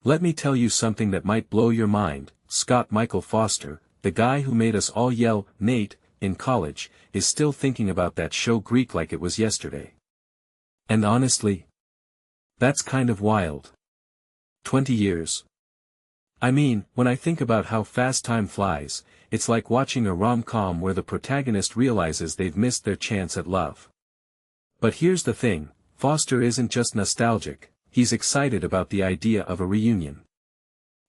Let me tell you something that might blow your mind. Scott Michael Foster, the guy who made us all yell, "Nate," in college, is still thinking about that show Greek like it was yesterday. And honestly, that's kind of wild. 20 years. I mean, when I think about how fast time flies, it's like watching a rom-com where the protagonist realizes they've missed their chance at love. But here's the thing, Foster isn't just nostalgic, he's excited about the idea of a reunion.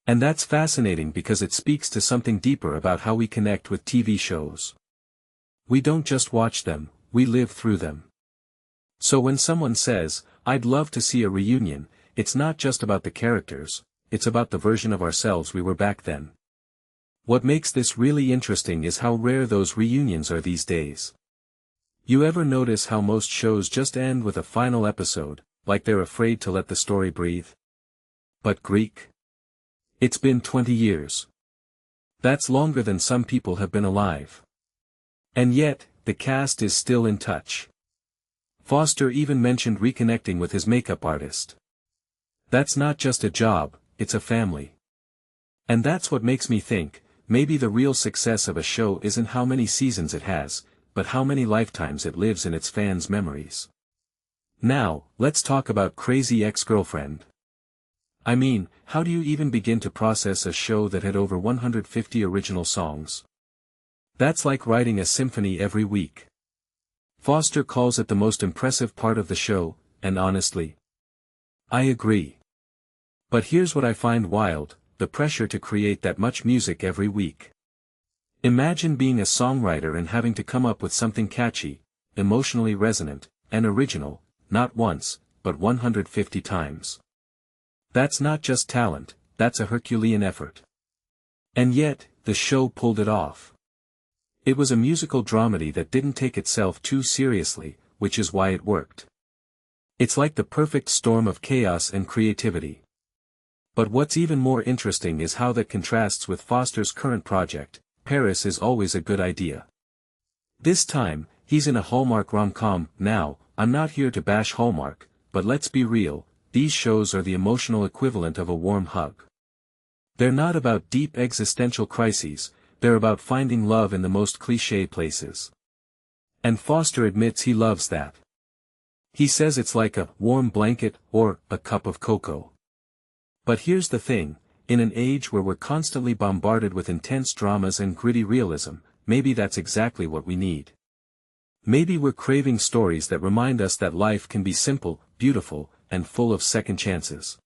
And that's fascinating because it speaks to something deeper about how we connect with TV shows. We don't just watch them, we live through them. So when someone says, "I'd love to see a reunion," it's not just about the characters, it's about the version of ourselves we were back then. What makes this really interesting is how rare those reunions are these days. You ever notice how most shows just end with a final episode, like they're afraid to let the story breathe? But Greek? It's been 20 years. That's longer than some people have been alive. And yet, the cast is still in touch. Foster even mentioned reconnecting with his makeup artist. That's not just a job, it's a family. And that's what makes me think, maybe the real success of a show isn't how many seasons it has, but how many lifetimes it lives in its fans' memories. Now, let's talk about Crazy Ex-Girlfriend. I mean, how do you even begin to process a show that had over 150 original songs? That's like writing a symphony every week. Foster calls it the most impressive part of the show, and honestly, I agree. But here's what I find wild, the pressure to create that much music every week. Imagine being a songwriter and having to come up with something catchy, emotionally resonant, and original, not once, but 150 times. That's not just talent, that's a Herculean effort. And yet, the show pulled it off. It was a musical dramedy that didn't take itself too seriously, which is why it worked. It's like the perfect storm of chaos and creativity. But what's even more interesting is how that contrasts with Foster's current project, Paris Is Always a Good Idea. This time, he's in a Hallmark rom-com. Now, I'm not here to bash Hallmark, but let's be real, these shows are the emotional equivalent of a warm hug. They're not about deep existential crises, they're about finding love in the most cliché places. And Foster admits he loves that. He says it's like a warm blanket or a cup of cocoa. But here's the thing, in an age where we're constantly bombarded with intense dramas and gritty realism, maybe that's exactly what we need. Maybe we're craving stories that remind us that life can be simple, beautiful, and full of second chances.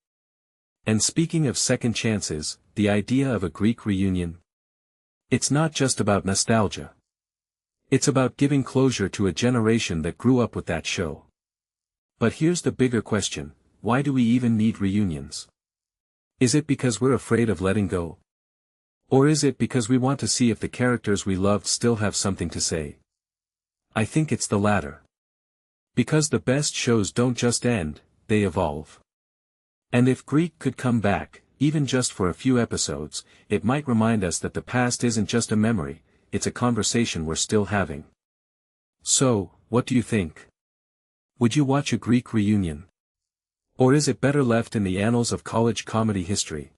And speaking of second chances, the idea of a Greek reunion? It's not just about nostalgia. It's about giving closure to a generation that grew up with that show. But here's the bigger question, why do we even need reunions? Is it because we're afraid of letting go? Or is it because we want to see if the characters we loved still have something to say? I think it's the latter. Because the best shows don't just end, they evolve. And if Greek could come back, even just for a few episodes, it might remind us that the past isn't just a memory, it's a conversation we're still having. So, what do you think? Would you watch a Greek reunion? Or is it better left in the annals of college comedy history?